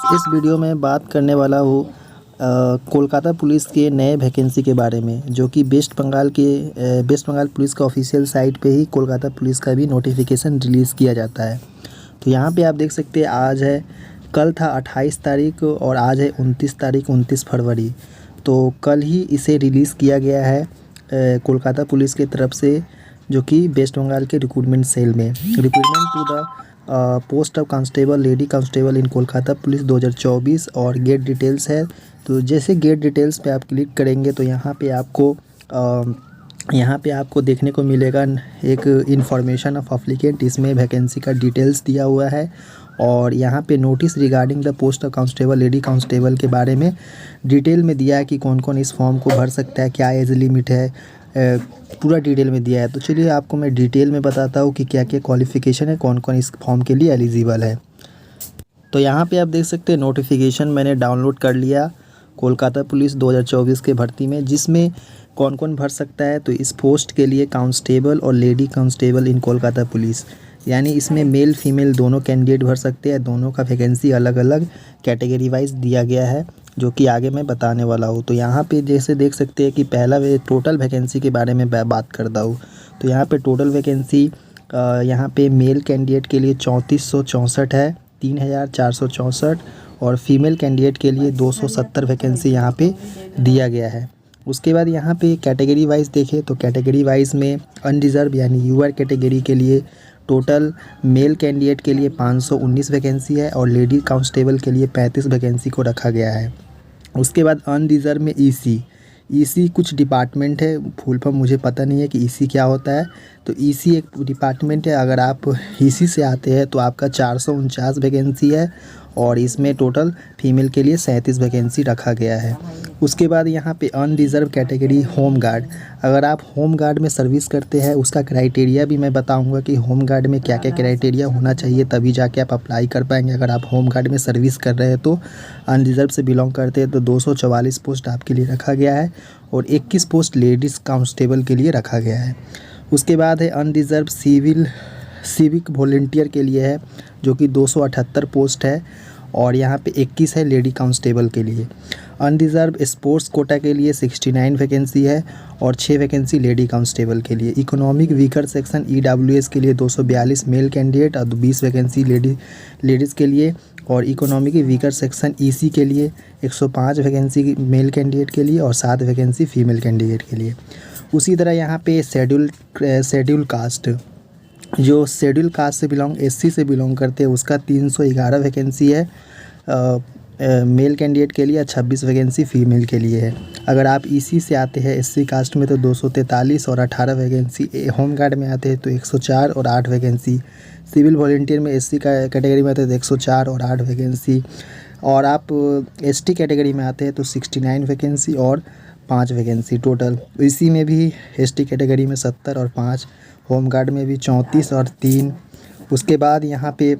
इस वीडियो में बात करने वाला हूँ कोलकाता पुलिस के नए वैकेंसी के बारे में, जो कि वेस्ट बंगाल पुलिस का ऑफिशियल साइट पे ही कोलकाता पुलिस का भी नोटिफिकेशन रिलीज़ किया जाता है। तो यहाँ पे आप देख सकते हैं, आज है, कल था 28 तारीख और आज है 29 तारीख, 29 फरवरी। तो कल ही इसे रिलीज़ किया गया है कोलकाता पुलिस के तरफ से, जो कि वेस्ट बंगाल के रिक्रूटमेंट सेल में recruitment to the post of constable, lady constable in Kolkata police 2024 और गेट डिटेल्स है। तो जैसे गेट डिटेल्स पे आप क्लिक करेंगे तो यहाँ पे आपको देखने को मिलेगा एक इन्फॉर्मेशन ऑफ एप्लीकेंट। इसमें वैकेंसी का डिटेल्स दिया हुआ है और यहाँ पे notice regarding the post of constable, lady constable के बारे में डिटेल में दिया है कि कौन कौन इस फॉर्म को भर सकता है, क्या एज लिमिट है, पूरा डिटेल में दिया है। तो चलिए आपको मैं डिटेल में बताता हूँ कि क्या क्या क्वालिफ़िकेशन है, कौन कौन इस फॉर्म के लिए एलिजिबल है। तो यहाँ पे आप देख सकते हैं, नोटिफिकेशन मैंने डाउनलोड कर लिया कोलकाता पुलिस 2024 के भर्ती में, जिसमें कौन कौन भर सकता है। तो इस पोस्ट के लिए कांस्टेबल और lady constable in Kolkata police, यानी इसमें मेल फीमेल दोनों कैंडिडेट भर सकते हैं। दोनों का वैकेंसी अलग अलग कैटेगरी वाइज दिया गया है, जो कि आगे मैं बताने वाला हूँ। तो यहाँ पे जैसे देख सकते हैं कि पहला टोटल वैकेंसी के बारे में बात करता हूँ। तो यहाँ पे टोटल वैकेंसी यहाँ पे मेल कैंडिडेट के लिए 3464 है, 3464, और फीमेल कैंडिडेट के लिए 270 वैकेंसी यहाँ पे दिया गया है। उसके बाद यहाँ पे कैटेगरी वाइज देखें तो कैटेगरी वाइज में अनरिजर्व यानी यूआर कैटेगरी के लिए टोटल मेल कैंडिडेट के लिए 519 वैकेंसी है और लेडी कांस्टेबल के लिए 35 वैकेंसी को रखा गया है। उसके बाद अनरिजर्व में ईसी कुछ डिपार्टमेंट है, फुल फॉर्म मुझे पता नहीं है कि ईसी क्या होता है। तो ईसी एक डिपार्टमेंट है, अगर आप ईसी से आते हैं तो आपका 449 वैकेंसी है और इसमें टोटल फीमेल के लिए 37 वैकेंसी रखा गया है। उसके बाद यहाँ पे अनरिजर्व कैटेगरी होम गार्ड, अगर आप होम गार्ड में सर्विस करते हैं उसका क्राइटेरिया भी मैं बताऊंगा कि होम गार्ड में क्या क्या क्राइटेरिया होना चाहिए, तभी जाके आप अप्लाई कर पाएंगे। अगर आप होम गार्ड में सर्विस कर रहे हैं तो अनरिजर्व से बिलोंग करते हैं तो 244 पोस्ट आपके लिए रखा गया है और 21 पोस्ट लेडीज़ कांस्टेबल के लिए रखा गया है। उसके बाद है अनरिजर्व सिविक वॉलंटियर के लिए है, जो कि 278 पोस्ट है और यहाँ पे 21 है लेडी कांस्टेबल के लिए। अनरिजर्व स्पोर्ट्स कोटा के लिए 69 वैकेंसी है और 6 वैकेंसी लेडी कांस्टेबल के लिए। इकोनॉमिक वीकर सेक्शन ईडब्ल्यूएस के लिए 242 मेल कैंडिडेट और 20 वैकेंसी लेडीज़ के लिए, और इकोनॉमिक वीकर सेक्शन ईसी के लिए 105 वैकेंसी मेल कैंडिडेट के लिए और 7 वैकेंसी फीमेल कैंडिडेट के लिए। उसी तरह यहाँ पे शेड्यूल कास्ट, जो शेड्यूल कास्ट से एससी से बिलोंग करते हैं उसका 311 वैकेंसी है मेल कैंडिडेट के लिए, 26 वैकेंसी फीमेल के लिए है। अगर आप ईसी से आते हैं एससी कास्ट में तो 243 और 18 वैकेंसी, होम गार्ड में आते हैं तो 104 और 8 वैकेंसी, सिविल वॉलंटियर में एससी का कैटेगरी में आते हैं तो 104 और 8 वैकेंसी, और आप एसटी कैटेगरी में आते हैं तो 69 वैकेंसी और 5 वैकेंसी टोटल। इसी में भी एसटी कैटेगरी में 70 और 5, होम गार्ड में भी 34 और 3। उसके बाद यहाँ पे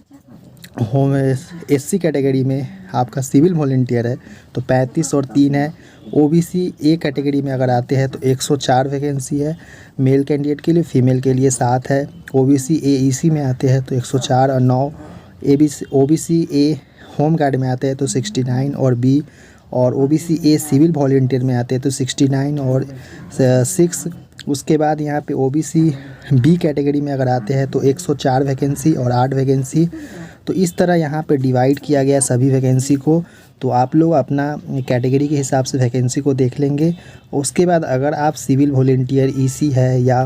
होम एससी कैटेगरी में आपका सिविल वॉलंटियर है तो 35 और 3 है। ओबीसी ए कैटेगरी में अगर आते हैं तो 104 वैकेंसी है मेल कैंडिडेट के लिए, फीमेल के लिए 7 है। ओबीसी ए ईसी में आते हैं तो 104 और 9। ओबीसी ए होम गार्ड में आते हैं तो 69 और बी, और ओबीसी ए सिविल वॉलंटियर में आते हैं तो 69 और 6। उसके बाद यहाँ पे ओबीसी बी कैटेगरी में अगर आते हैं तो 104 वैकेंसी और 8 वैकेंसी। तो इस तरह यहाँ पे डिवाइड किया गया सभी वैकेंसी को। तो आप लोग अपना कैटेगरी के हिसाब से वैकेंसी को देख लेंगे। उसके बाद अगर आप सिविल वॉलंटियर ईसी है या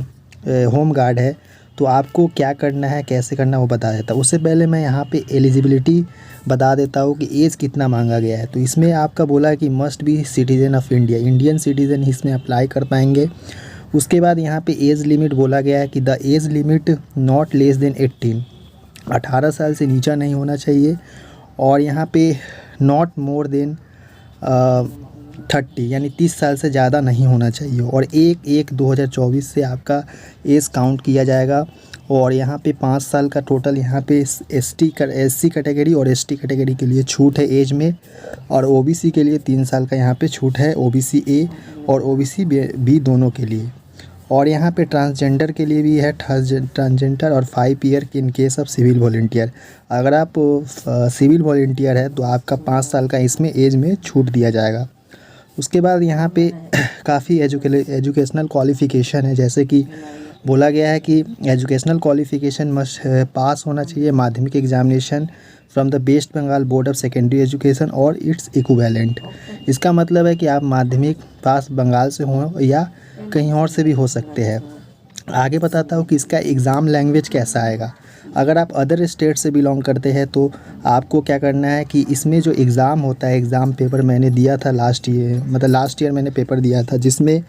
होम गार्ड है तो आपको क्या करना है, कैसे करना है वो बता देता हूँ। उससे पहले मैं यहाँ पे एलिजिबिलिटी बता देता हूँ कि एज कितना मांगा गया है। तो इसमें आपका बोला है कि must be citizen of India, Indian citizen ही इसमें अप्लाई कर पाएंगे। उसके बाद यहाँ पे एज लिमिट बोला गया है कि the age limit not less than 18, 18 साल से नीचा नहीं होना चाहिए, और यहाँ पे नॉट मोर देन 30 यानी 30 साल से ज़्यादा नहीं होना चाहिए, और 1/1/2024 से आपका एज काउंट किया जाएगा। और यहाँ पे 5 साल का टोटल यहाँ पे एससी कैटेगरी और एसटी कैटेगरी के लिए छूट है एज में, और ओबीसी के लिए 3 साल का यहाँ पे छूट है, ओबीसी ए और ओबीसी बी दोनों के लिए। और यहाँ पे ट्रांसजेंडर के लिए भी है ट्रांसजेंडर और 5 year in case of civil volunteer. अगर आप सिविल वॉलंटियर है तो आपका 5 साल का इसमें एज में छूट दिया जाएगा। उसके बाद यहाँ पे काफ़ी एजुकेशनल क्वालिफ़िकेशन है, जैसे कि बोला गया है कि एजुकेशनल क्वालिफ़िकेशन मस्ट पास होना चाहिए Madhyamik examination from the West Bengal board of secondary education or its equivalent. इसका मतलब है कि आप माध्यमिक पास बंगाल से हों या कहीं और से भी हो सकते हैं। आगे बताता हूँ कि इसका एग्ज़ाम लैंग्वेज कैसा आएगा। अगर आप अदर स्टेट से बिलोंग करते हैं तो आपको क्या करना है कि इसमें जो एग्ज़ाम होता है, एग्ज़ाम पेपर मैंने दिया था लास्ट ईयर मैंने पेपर दिया था, जिसमें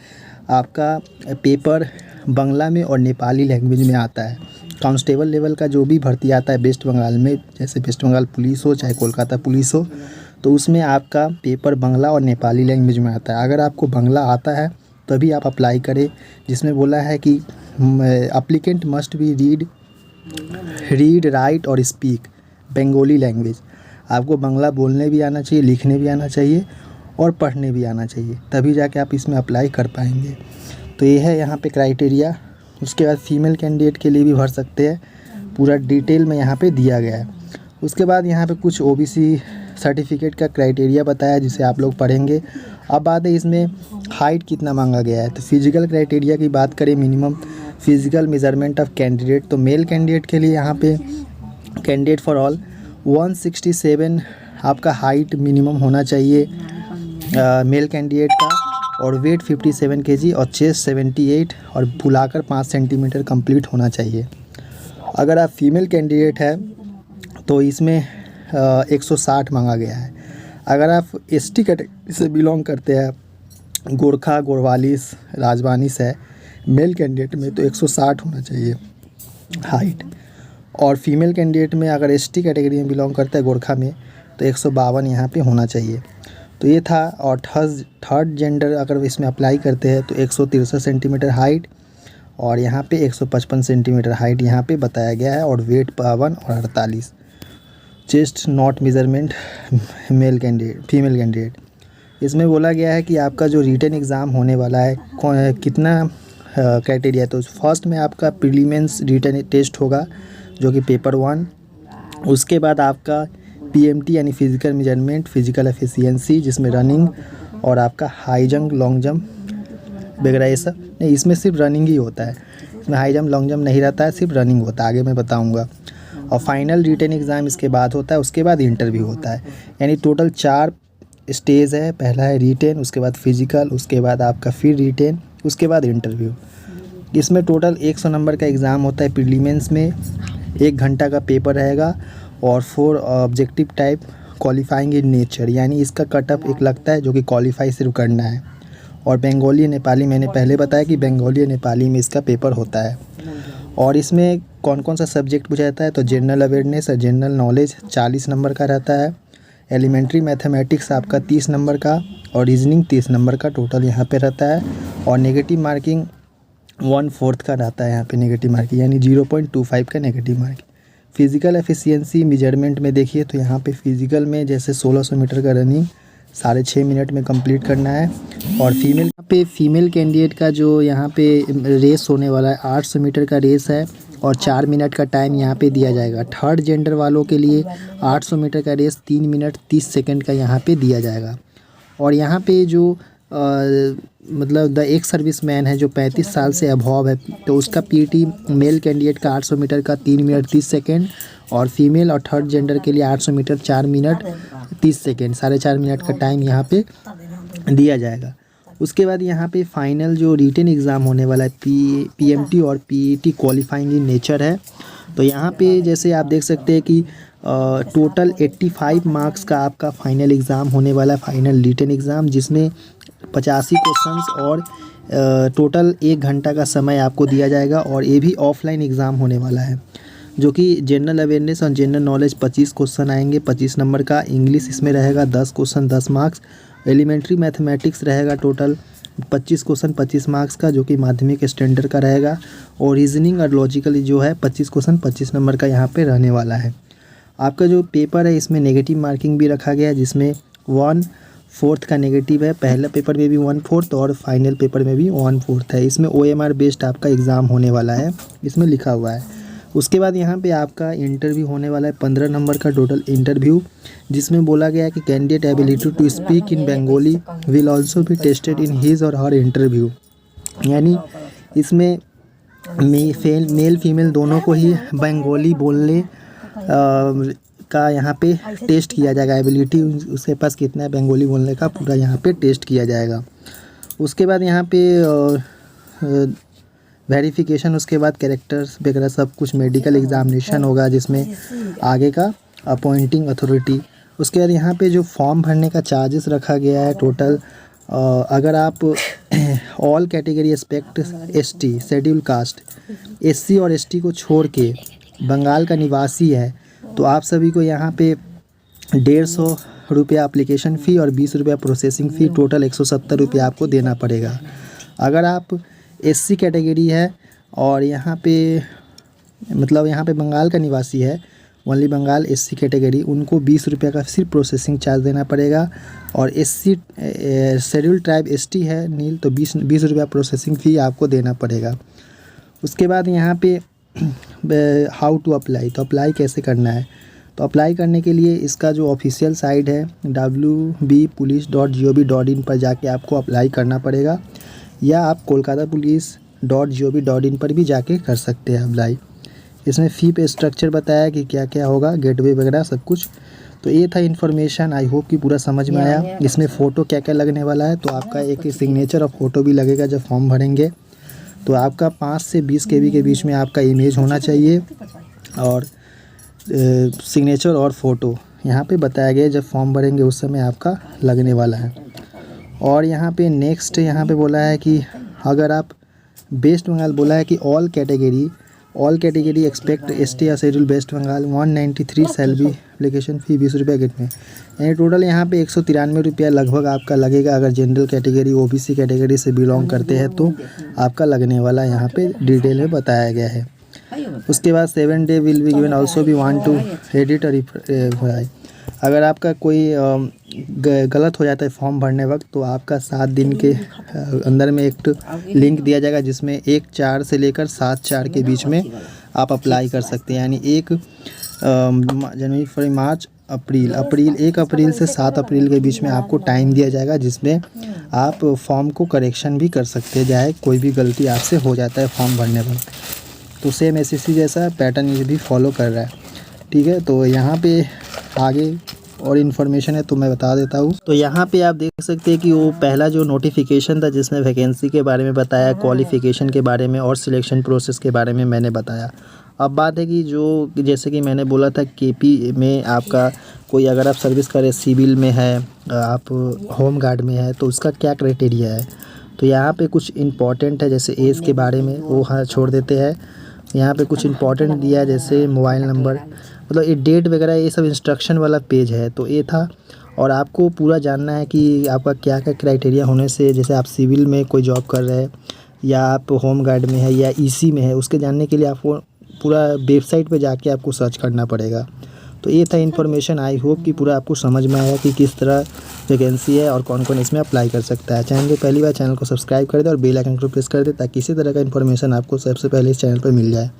आपका पेपर बंगला में और नेपाली लैंग्वेज में आता है। कांस्टेबल लेवल का जो भी भर्ती आता है वेस्ट बंगाल में, जैसे वेस्ट बंगाल पुलिस हो चाहे कोलकाता पुलिस हो, तो उसमें आपका पेपर बंगला और नेपाली लैंग्वेज में आता है। अगर आपको बंगला आता है तभी आप अप्लाई करें, जिसमें बोला है कि applicant must be read write और स्पीक बंगाली लैंग्वेज। आपको बंगला बोलने भी आना चाहिए, लिखने भी आना चाहिए और पढ़ने भी आना चाहिए, तभी जाके आप इसमें अप्लाई कर पाएंगे। तो ये है यहाँ पे क्राइटेरिया। उसके बाद फीमेल कैंडिडेट के लिए भी भर सकते हैं, पूरा डिटेल में यहाँ पे दिया गया है। उसके बाद यहाँ पे कुछ ओबीसी सर्टिफिकेट का क्राइटेरिया बताया जिसे आप लोग पढ़ेंगे। अब बात है इसमें हाइट कितना मांगा गया है। तो फिजिकल क्राइटेरिया की बात करें, minimum physical measurement of candidate, तो मेल कैंडिडेट के लिए यहाँ पे कैंडिडेट फॉर ऑल 167 आपका हाइट मिनिमम होना चाहिए मेल कैंडिडेट का, और वेट 57 kg और चेस्ट 78 और बुलाकर 5 सेंटीमीटर कंप्लीट होना चाहिए। अगर आप फीमेल कैंडिडेट है तो इसमें 160 मांगा गया है। अगर आप एसटी कैटेगरी से बिलोंग करते हैं, गोरखा, गोरवालिस, राजवानिस है मेल कैंडिडेट में, तो 160 होना चाहिए हाइट। और फीमेल कैंडिडेट में अगर एसटी कैटेगरी में बिलोंग करता है गोरखा में, तो 152 यहाँ पे होना चाहिए। तो ये था। और थर्ड जेंडर अगर इसमें अप्लाई करते हैं तो 163 सेंटीमीटर हाइट और यहाँ पे 155 सेंटीमीटर हाइट यहाँ पे बताया गया है, और वेट 52 और 48। Chest not measurement female candidate. इसमें बोला गया है कि आपका जो रिटन एग्ज़ाम होने वाला है कितना क्राइटेरिया, तो फर्स्ट में आपका प्रीलिम्स रिटन टेस्ट होगा जो कि पेपर 1। उसके बाद आपका पीएमटी यानी फिजिकल मेजरमेंट, फिजिकल एफिशिएंसी, जिसमें रनिंग और आपका हाई जंप, लॉन्ग जंप वगैरह ये सब नहीं, इसमें सिर्फ रनिंग ही होता है, इसमें हाई जंप लॉन्ग जंप नहीं रहता है, सिर्फ रनिंग होता है, आगे मैं बताऊंगा। और फाइनल रिटन एग्ज़ाम इसके बाद होता है, उसके बाद इंटरव्यू होता है। यानी टोटल 4 स्टेज है। पहला है रिटेन, उसके बाद फिजिकल, उसके बाद आपका फिर रिटेन, उसके बाद इंटरव्यू। इसमें टोटल 100 नंबर का एग्ज़ाम होता है। प्रीलिम्स में 1 घंटा का पेपर रहेगा और 4 objective type qualifying in nature, यानी इसका कटअप एक लगता है जो कि क्वालिफाई सिर्फ करना है। और बंगाली नेपाली, मैंने पहले बताया कि बंगाली नेपाली में इसका पेपर होता है। और इसमें कौन कौन सा सब्जेक्ट पूछा जाता है, तो जनरल अवेयरनेस और जनरल नॉलेज 40 नंबर का रहता है, एलिमेंट्री मैथमेटिक्स आपका 30 नंबर का, और रीजनिंग 30 नंबर का टोटल यहाँ पे रहता है। और नेगेटिव मार्किंग 1/4 का रहता है यहाँ पे नेगेटिव मार्किंग, यानी 0.25 का negative marking. Physical efficiency measurement में देखिए तो यहाँ पे फिजिकल में जैसे 1600 मीटर का रनिंग 6.5 मिनट में कंप्लीट करना है। और फीमेल कैंडिडेट का जो यहाँ पे रेस होने वाला है 800 मीटर का रेस है और 4 मिनट का टाइम यहाँ पे दिया जाएगा। थर्ड जेंडर वालों के लिए 800 मीटर का रेस 3 मिनट 30 सेकंड का यहाँ पे दिया जाएगा। और यहाँ पे जो मतलब द एक सर्विस मैन है जो 35 साल से अबव है, तो उसका पीटी मेल कैंडिडेट का 800 मीटर का 3 मिनट 30 सेकंड, और फीमेल और थर्ड जेंडर के लिए 800 मीटर 4 मिनट 30 सेकंड, 4.5 मिनट का टाइम यहाँ पे दिया जाएगा। उसके बाद यहाँ पे फाइनल जो रिटन एग्ज़ाम होने वाला है पीएमटी और पीईटी क्वालिफाइंग इन नेचर है। तो यहाँ पे जैसे आप देख सकते हैं कि टोटल 85 मार्क्स का आपका फाइनल एग्ज़ाम होने वाला है, फाइनल रिटन एग्ज़ाम, जिसमें 85 क्वेश्चंस और टोटल 1 घंटा का समय आपको दिया जाएगा। और ये भी ऑफलाइन एग्ज़ाम होने वाला है, जो कि जनरल अवेयरनेस और जनरल नॉलेज 25 क्वेश्चन आएंगे 25 नंबर का, इंग्लिश इसमें रहेगा 10 क्वेश्चन 10 मार्क्स, एलिमेंट्री मैथमेटिक्स रहेगा टोटल 25 क्वेश्चन 25 मार्क्स का, जो कि माध्यमिक स्टैंडर्ड का रहेगा, और रीजनिंग और लॉजिकल जो है 25 क्वेश्चन 25 नंबर का यहाँ पे रहने वाला है। आपका जो पेपर है इसमें नेगेटिव मार्किंग भी रखा गया है, जिसमें 1 4th का नेगेटिव है, पहला पेपर में भी 1/4 और फाइनल पेपर में भी 1/4 है। इसमें OMR बेस्ड आपका एग्ज़ाम होने वाला है, इसमें लिखा हुआ है। उसके बाद यहाँ पे आपका इंटरव्यू होने वाला है, 15 नंबर का टोटल इंटरव्यू, जिसमें बोला गया है कि candidate ability to speak in Bengali will also be tested in his or her interview. यानी इसमें मेल फीमेल दोनों को ही बंगाली बोलने का यहाँ पे टेस्ट किया जाएगा। एबिलिटी उसके पास कितना है बंगाली बोलने का, पूरा यहाँ पे टेस्ट किया जाएगा। उसके बाद यहाँ पे वेरिफिकेशन, उसके बाद कैरेक्टर्स वगैरह सब कुछ, मेडिकल एग्जामिनेशन होगा जिसमें आगे का अपॉइंटिंग अथॉरिटी। उसके बाद यहाँ पे जो फॉर्म भरने का चार्जेस रखा गया है टोटल, अगर आप all category except ST schedule caste, SC और ST को छोड़ के बंगाल का निवासी है तो आप सभी को यहाँ पे 150 रुपया एप्लीकेशन फ़ी और 20 रुपया प्रोसेसिंग फ़ी, टोटल 170 रुपया आपको देना पड़ेगा। अगर आप SC कैटेगरी है और यहाँ पे मतलब यहाँ पे बंगाल का निवासी है, ओनली बंगाल SC कैटेगरी, उनको 20 रुपये का सिर्फ प्रोसेसिंग चार्ज देना पड़ेगा। और SC शेड्यूल ट्राइब ST है नील, तो 20 रुपया प्रोसेसिंग फ़ी आपको देना पड़ेगा। उसके बाद यहाँ पे हाउ टू अप्लाई, तो अप्लाई कैसे करना है, तो अप्लाई करने के लिए इसका जो ऑफिशियल साइट है wbpolice.gov.in पर जाके आपको अप्लाई करना पड़ेगा, या आप kolkatapolice.gov.in पर भी जाके कर सकते हैं अप्लाई। इसमें फ़ी पे स्ट्रक्चर बताया कि क्या क्या होगा, गेटवे वगैरह सब कुछ। तो ये था इन्फॉर्मेशन, आई होप कि पूरा समझ में आया। इसमें फ़ोटो क्या क्या लगने वाला है, तो आपका एक सिग्नेचर और फ़ोटो भी लगेगा जब फॉर्म भरेंगे। तो आपका 5 से 20 KB के बीच में आपका इमेज होना चाहिए, और सिग्नेचर और फ़ोटो यहाँ पे बताया गया जब फॉर्म भरेंगे उस समय आपका लगने वाला है। और यहाँ पे नेक्स्ट यहाँ पे बोला है कि अगर आप वेस्ट बंगाल, बोला है कि ऑल कैटेगरी एक्सपेक्ट ST या schedule West Bengal 193 salary application fee 20 रुपया गेट में, यानी टोटल यहाँ पे 193 रुपया लगभग आपका लगेगा। अगर जनरल कैटेगरी OBC कैटेगरी से बिलोंग करते हैं तो आपका लगने वाला यहाँ पे डिटेल में बताया गया है। उसके बाद 7 day will be given also be want to edit और अगर आपका कोई गलत हो जाता है फॉर्म भरने वक्त, तो आपका 7 दिन के अंदर में एक लिंक दिया जाएगा जिसमें 1/4 से लेकर 7/4 के बीच में आप अप्लाई कर सकते हैं। यानी 1 जनवरी, फरवरी, मार्च, अप्रैल 1 अप्रैल से 7 अप्रैल के बीच में आपको टाइम दिया जाएगा, जिसमें आप फॉर्म को करेक्शन भी कर सकते हैं, चाहे कोई भी गलती आपसे हो जाता है फॉर्म भरने वक्त। तो सेम SSC जैसा पैटर्न ये भी फॉलो कर रहा है, ठीक है। तो यहाँ पे आगे और इन्फॉर्मेशन है तो मैं बता देता हूँ। तो यहाँ पे आप देख सकते हैं कि वो पहला जो नोटिफिकेशन था जिसमें वैकेंसी के बारे में बताया, क्वालिफ़िकेशन के बारे में और सिलेक्शन प्रोसेस के बारे में मैंने बताया। अब बात है कि जो जैसे कि मैंने बोला था KP में आपका कोई अगर आप सर्विस करें, सिविल में है, आप होम गार्ड में है, तो उसका क्या क्राइटेरिया है। तो यहाँ पे कुछ इम्पॉर्टेंट है, जैसे एज के बारे में वो हाँ छोड़ देते हैं। यहाँ पे कुछ इम्पॉर्टेंट दिया है जैसे मोबाइल नंबर, मतलब ये डेट वगैरह, ये सब इंस्ट्रक्शन वाला पेज है। तो ये था, और आपको पूरा जानना है कि आपका क्या क्या क्राइटेरिया होने से, जैसे आप सिविल में कोई जॉब कर रहे हैं या आप होम गार्ड में है या EC में है, उसके जानने के लिए आपको पूरा वेबसाइट पे जाके आपको सर्च करना पड़ेगा। तो ये था इन्फॉर्मेशन, आई होप कि पूरा आपको समझ में आया कि किस तरह वैकेंसी है और कौन कौन इसमें अप्लाई कर सकता है। चैनल पे पहली बार, चैनल को सब्सक्राइब कर दे और बेल आइकन को प्रेस कर दे ताकि इसी तरह का इन्फॉर्मेशन आपको सबसे पहले इस चैनल पर मिल जाए।